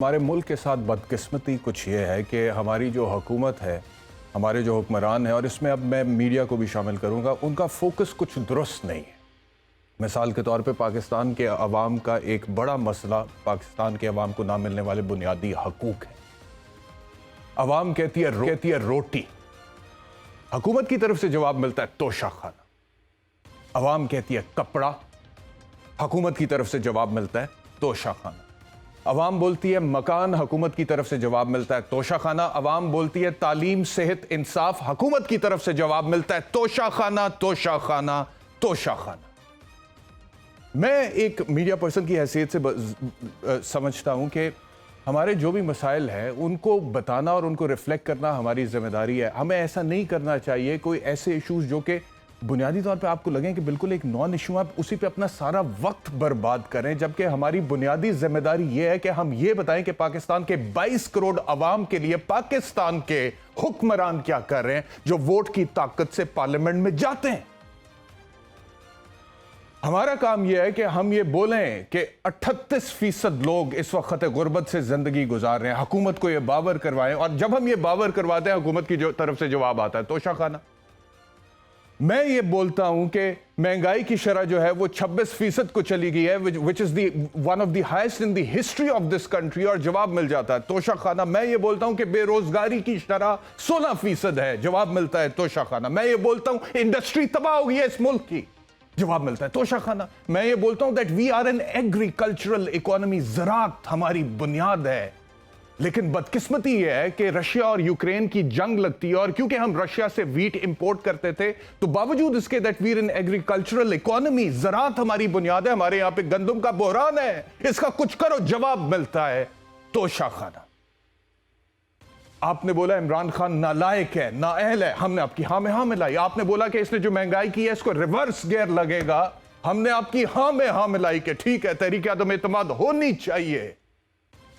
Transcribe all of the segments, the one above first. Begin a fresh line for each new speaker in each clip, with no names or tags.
हमारे मुल्क के साथ बदकिस्मती कुछ ये है कि हमारी जो हुकूमत है, हमारे जो हुक्मरान हैं, और इसमें अब मैं मीडिया को भी शामिल करूंगा, उनका फोकस कुछ दुरुस्त नहीं है। मिसाल के तौर पे पाकिस्तान के अवाम का एक बड़ा मसला पाकिस्तान के अवाम को ना मिलने वाले बुनियादी हकूक़ है। अवाम कहती है रोटी, हुकूमत की तरफ से जवाब मिलता है तोशा खाना। अवाम कहती है कपड़ा, हुकूमत की तरफ से जवाब मिलता है तोशा खाना। अवाम बोलती है मकान, हुकूमत की तरफ से जवाब मिलता है तोशा खाना। अवाम बोलती है तालीम, सेहत, इंसाफ, हुकूमत की तरफ से जवाब मिलता है तोशा खाना, तोशा खाना, तोशा खाना। मैं एक मीडिया पर्सन की हैसियत से समझता हूं कि हमारे जो भी मसाइल हैं उनको बताना और उनको रिफ्लेक्ट करना हमारी जिम्मेदारी है। हमें ऐसा नहीं करना चाहिए कोई ऐसे इश्यूज जो कि बुनियादी तौर पे आपको लगे कि बिल्कुल एक नॉन इशू, आप उसी पे अपना सारा वक्त बर्बाद करें, जबकि हमारी बुनियादी जिम्मेदारी यह है कि हम ये बताएं कि पाकिस्तान के 22 करोड़ अवाम के लिए पाकिस्तान के हुक्मरान क्या कर रहे हैं जो वोट की ताकत से पार्लियामेंट में जाते हैं। हमारा काम यह है कि हम ये बोलें कि 38% लोग इस वक्त गुर्बत से जिंदगी गुजार रहे हैं, हुकूमत को यह बावर करवाएं, और जब हम ये बावर करवाते हैं हुकूमत की तरफ से जवाब आता है तोशा खाना। मैं ये बोलता हूं कि महंगाई की शरह जो है वो 26% को चली गई है, which is one of the highest in the history of this country, और जवाब मिल जाता है तोशा खाना। मैं ये बोलता हूं कि बेरोजगारी की शरह 16% है, जवाब मिलता है तोशा खाना। मैं ये बोलता हूं इंडस्ट्री तबाह हो गई है इस मुल्क की, जवाब मिलता है तोशा खाना। मैं ये बोलता हूं that we are an agricultural economy, ज़राअत हमारी बुनियाद है। लेकिन बदकिस्मती यह है कि रशिया और यूक्रेन की जंग लगती है, और क्योंकि हम रशिया से वीट इंपोर्ट करते थे तो बावजूद इसके that we are in agricultural economy, ज़राअत हमारी बुनियाद है, हमारे यहां पे गंदम का बहरान है, इसका कुछ करो, जवाब मिलता है तोशा खाना। आपने बोला इमरान खान नालायक है, नाअहल है, हमने आपकी हाँ में हाँ मिलाई। आपने बोला कि इसने जो महंगाई की है इसको रिवर्स गियर लगेगा, हमने आपकी हाँ में हाँ मिलाई कि ठीक है, तहरीक आदम एतमाद होनी चाहिए,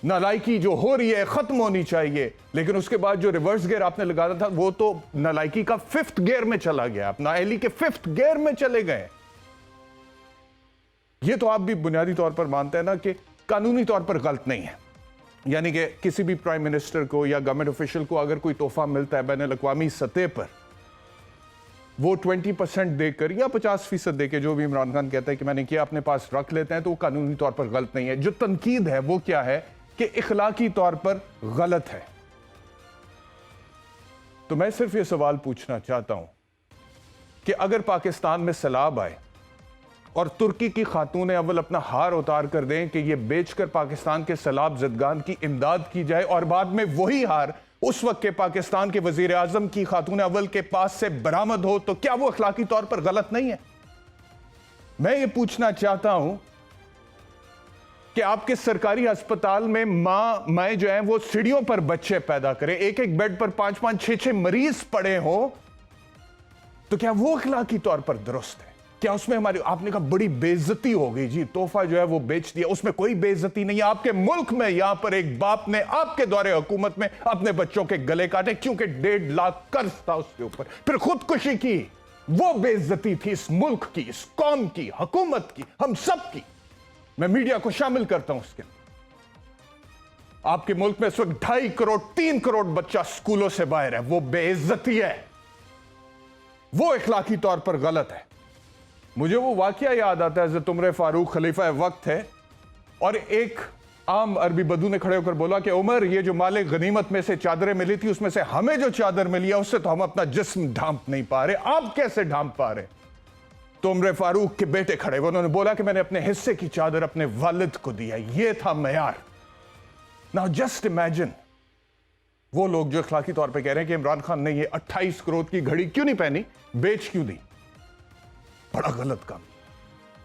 नालायकी जो हो रही है खत्म होनी चाहिए। लेकिन उसके बाद जो रिवर्स गियर आपने लगाना था वो तो नालायकी का 5th गियर में चला गया, आप नाअहली के 5th गियर में चले गए। ये तो आप भी बुनियादी तौर पर मानते हैं ना कि कानूनी तौर पर गलत नहीं है, यानी कि किसी भी प्राइम मिनिस्टर को या गवर्नमेंट ऑफिशियल को अगर कोई तोहफा मिलता है बैन अल-अक़वामी सतह पर, वो 20% देकर या 50% देकर, जो भी इमरान खान कहता है कि मैंने किया, अपने पास रख लेते हैं, तो वो कानूनी तौर पर गलत नहीं है। जो तनकीद है वो क्या है कि इखलाकी तौर पर गलत है। तो मैं सिर्फ ये सवाल पूछना चाहता हूं कि अगर पाकिस्तान में सैलाब आए और तुर्की की खातून अव्वल अपना हार उतार कर दें कि ये बेचकर पाकिस्तान के सैलाब ज़दगान की इमदाद की जाए, और बाद में वही हार उस वक्त के पाकिस्तान के वजीर आजम की खातून अव्वल के पास से बरामद हो, तो क्या वो अखलाकी तौर पर गलत नहीं है? मैं ये पूछना चाहता हूं कि आपके सरकारी अस्पताल में माएँ जो हैं वो सीढ़ियों पर बच्चे पैदा करें, एक एक बेड पर 5-5, 6-6 मरीज पड़े हो, तो क्या वो अखलाकी तौर पर दुरुस्त है? क्या उसमें हमारी, आपने कहा बड़ी बेइज्जती हो गई जी, तोहफा जो है वो बेच दिया, उसमें कोई बेइज्जती नहीं है। आपके मुल्क में यहां पर एक बाप ने आपके दौरे हुकूमत में अपने बच्चों के गले काटे क्योंकि 1.5 लाख कर्ज था उसके ऊपर, फिर खुदकुशी की, वो बेइज्जती थी इस मुल्क की, इस कौम की, हुकूमत की, हम सब की। मैं मीडिया को शामिल करता हूं उसके। आपके मुल्क में इस वक्त 2.5 करोड़ 3 करोड़ बच्चा स्कूलों से बाहर है, वो बेइज्जती है, वो इखलाकी तौर पर गलत है। मुझे वो वाकया याद आता है, हज़रत उमर फारूक खलीफा वक्त है, और एक आम अरबी बदू ने खड़े होकर बोला कि उमर, ये जो माले गनीमत में से चादरें मिली थी उसमें से हमें जो चादर मिली है उससे तो हम अपना जिस्म ढांप नहीं पा रहे, आप कैसे ढांप पा रहे? तो उमर फारूक के बेटे खड़े हुए, उन्होंने बोला कि मैंने अपने हिस्से की चादर अपने वालिद को दिया, ये था मयार। नाउ जस्ट इमेजिन वो लोग जो अखलाकी तौर पे कह रहे हैं कि इमरान खान ने ये 28 करोड़ की घड़ी क्यों नहीं पहनी, बेच क्यों दी, बड़ा गलत काम।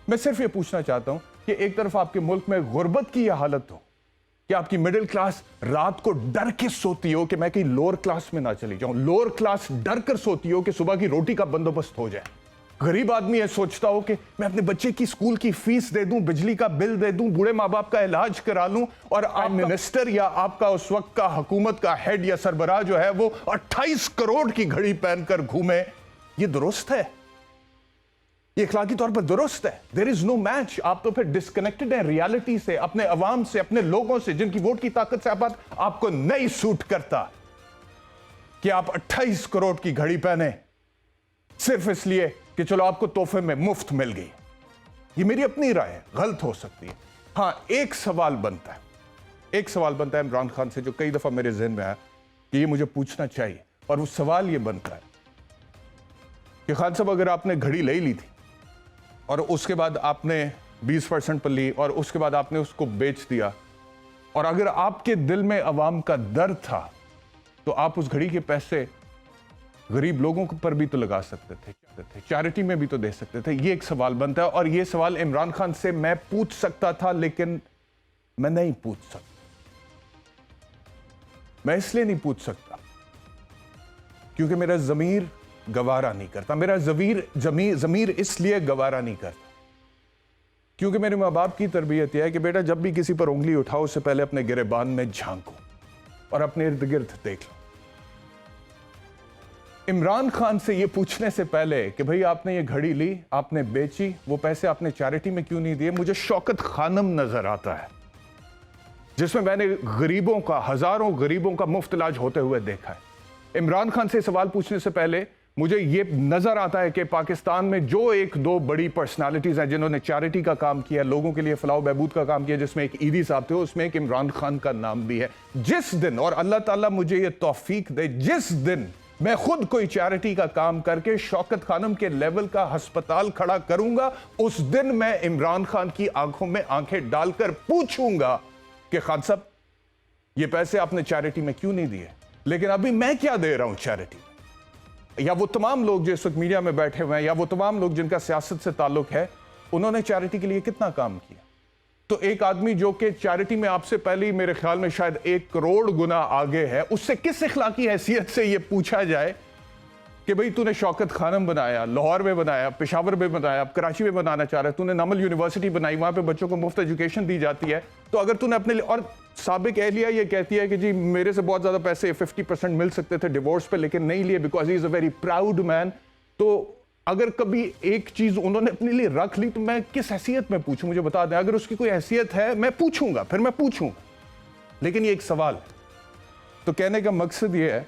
मैं सिर्फ ये पूछना चाहता हूं कि एक तरफ आपके मुल्क में गुर्बत की यह हालत हो कि आपकी मिडिल क्लास रात को डर के सोती हो कि मैं कहीं लोअर क्लास में ना चली जाऊं, लोअर क्लास डर कर सोती हो कि सुबह की रोटी का बंदोबस्त हो जाए, गरीब आदमी यह सोचता हो कि मैं अपने बच्चे की स्कूल की फीस दे दूं, बिजली का बिल दे दूं, बूढ़े माँ बाप का इलाज करा लूं, और आप मिनिस्टर या आपका उस वक्त का हुकूमत का हेड या सरबराह जो है वो 28 करोड़ की घड़ी पहनकर घूमे। ये दुरुस्त है? ये इखलाकी तौर पर दुरुस्त है। There is no match. आप तो फिर डिस्कनेक्टेड हैं रियलिटी से, अपने अवाम से, अपने लोगों से, जिनकी वोट की ताकत से आपको नहीं सूट करता कि आप 28 करोड़ की घड़ी पहने सिर्फ इसलिए कि चलो आपको तोहफे में मुफ्त मिल गई। ये मेरी अपनी राय है, गलत हो सकती है। हां, एक सवाल बनता है इमरान खान से, जो कई दफा मेरे जहन में आया कि ये मुझे पूछना चाहिए, और वो सवाल ये बनता है कि खान साहब, अगर आपने घड़ी ले ली थी और उसके बाद आपने 20% पर ली और उसके बाद आपने उसको बेच दिया, और अगर आपके दिल में अवाम का दर्द था तो आप उस घड़ी के पैसे गरीब लोगों पर भी तो लगा सकते थे, चैरिटी में भी तो दे सकते थे। ये एक सवाल बनता है, और ये सवाल इमरान खान से मैं पूछ सकता था, लेकिन मैं नहीं पूछ सकता। मैं इसलिए नहीं पूछ सकता क्योंकि मेरा ज़मीर गवारा नहीं करता। मेरा ज़मीर इसलिए गवारा नहीं करता क्योंकि मेरे माँ बाप की तरबियत यह है कि बेटा, जब भी किसी पर उंगली उठाओ उससे पहले अपने गिरेबान में झांको और अपने इर्द गिर्द देख लो। इमरान खान से यह पूछने से पहले कि भाई आपने ये घड़ी ली, आपने बेची, वो पैसे आपने चैरिटी में क्यों नहीं दिए, मुझे शौकत खानम नजर आता है, जिसमें मैंने गरीबों का, हजारों गरीबों का मुफ्त इलाज होते हुए देखा है। इमरान खान से सवाल पूछने से पहले मुझे यह नजर आता है कि पाकिस्तान में जो एक दो बड़ी पर्सनालिटीज हैं जिन्होंने चैरिटी का काम किया, लोगों के लिए फलाह बहबूद का काम किया, जिसमें एक ईदी साहब थे, उसमें एक इमरान खान का नाम भी है। जिस दिन, और अल्लाह ताला मुझे यह तौफीक दे, जिस दिन मैं खुद कोई चैरिटी का काम करके शौकत खानम के लेवल का अस्पताल खड़ा करूंगा, उस दिन मैं इमरान खान की आंखों में आंखें डालकर पूछूंगा कि खान साहब, ये पैसे आपने चैरिटी में क्यों नहीं दिए, लेकिन अभी मैं क्या दे रहा हूं चैरिटी में। या वो तमाम लोग जो इस वक्त मीडिया में बैठे हुए हैं, या वो तमाम लोग जिनका सियासत से ताल्लुक है, उन्होंने चैरिटी के लिए कितना काम किया। तो एक आदमी जो कि चैरिटी में आपसे पहले ही मेरे ख्याल में शायद 1 करोड़ गुना आगे है, उससे किस इखलाकी हैसियत से यह पूछा जाए कि भाई तूने शौकत खानम बनाया, लाहौर में बनाया, पेशावर में बनाया, कराची में बनाना चाह रहा है, तूने नमल यूनिवर्सिटी बनाई, वहां पे बच्चों को मुफ्त एजुकेशन दी जाती है, तो अगर तूने अपने लिए, और साबिक एहलिया ये कहती है कि जी मेरे से बहुत ज्यादा पैसे 50% मिल सकते थे डिवोर्स पे, लेकिन नहीं लिए because he is a very proud man. तो अगर कभी एक चीज उन्होंने अपने लिए रख ली तो मैं किस हैसियत में पूछूं, मुझे बता दें। अगर उसकी कोई हैसियत है मैं पूछूंगा, फिर मैं पूछूंगा, लेकिन ये एक सवाल है। तो कहने का मकसद ये है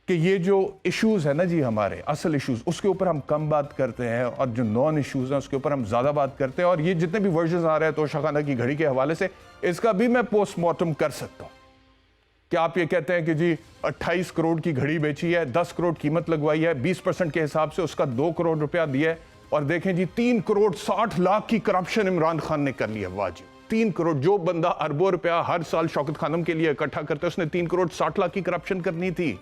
कि ये जो इश्यूज है ना जी, हमारे असल इश्यूज, उसके ऊपर हम कम बात करते हैं, और जो नॉन इश्यूज हैं उसके ऊपर हम ज्यादा बात करते हैं। और ये जितने भी वर्जन आ रहे हैं तोशा खाना की घड़ी के हवाले से, इसका भी मैं पोस्टमार्टम कर सकता हूं कि आप ये कहते हैं कि जी 28 करोड़ की घड़ी बेची है, 10 करोड़ कीमत लगवाई है, 20% के हिसाब से उसका 2 करोड़ रुपया दिया है, और देखें जी 3 करोड़ 60 लाख की करप्शन इमरान खान ने कर लिया। वाजिब 3 करोड़, जो बंदा अरबों रुपया हर साल शौकत खानम के लिए इकट्ठा करता है, उसने 3 करोड़ 60 लाख की करप्शन करनी थी।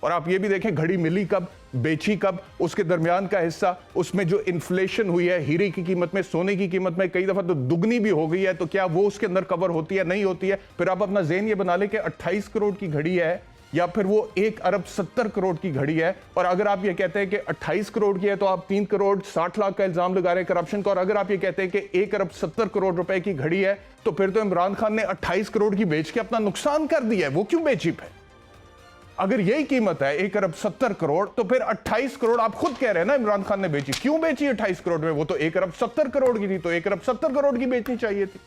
और आप ये भी देखें घड़ी मिली कब, बेची कब, उसके दरमियान का हिस्सा, उसमें जो इन्फ्लेशन हुई है हीरे की कीमत में, सोने की कीमत में कई दफा तो दुगनी भी हो गई है, तो क्या वो उसके अंदर कवर होती है, नहीं होती है। फिर आप अपना ज़हन ये बना लें कि 28 करोड़ की घड़ी है या फिर वो 1 अरब 70 करोड़ की घड़ी है। और अगर आप ये कहते हैं कि 28 करोड़ की है तो आप 3 करोड़ 60 लाख का इल्जाम लगा रहे हैं करप्शन का। और अगर आप ये कहते हैं कि 1 अरब 70 करोड़ रुपए की घड़ी है, तो फिर तो इमरान खान ने 28 करोड़ की बेच के अपना नुकसान कर दिया है। वो क्यों बेची है? अगर यही कीमत है 1 अरब 70 करोड़, तो फिर 28 करोड़ आप खुद कह रहे हैं ना इमरान खान ने बेची। क्यों बेची 28 करोड़ में? वो तो 1 अरब 70 करोड़ की थी, तो 1 अरब 70 करोड़ की बेचनी चाहिए थी।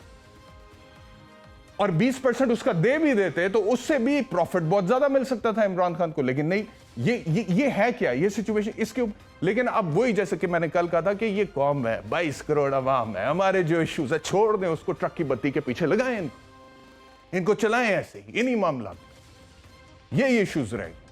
और 20% उसका दे भी देते तो उससे भी प्रॉफिट बहुत ज्यादा मिल सकता था इमरान खान को, लेकिन नहीं। ये है क्या, ये सिचुएशन इसके ऊपर। लेकिन अब वही, जैसे कि मैंने कल कहा था कि ये कौम है, 22 करोड़ अवाम है, हमारे जो इश्यूज है छोड़ दें उसको, ट्रक की बत्ती के पीछे लगाएं, इनको चलाएं ऐसे ही, इन्हीं मामला ये इश्यूज रहेंगे।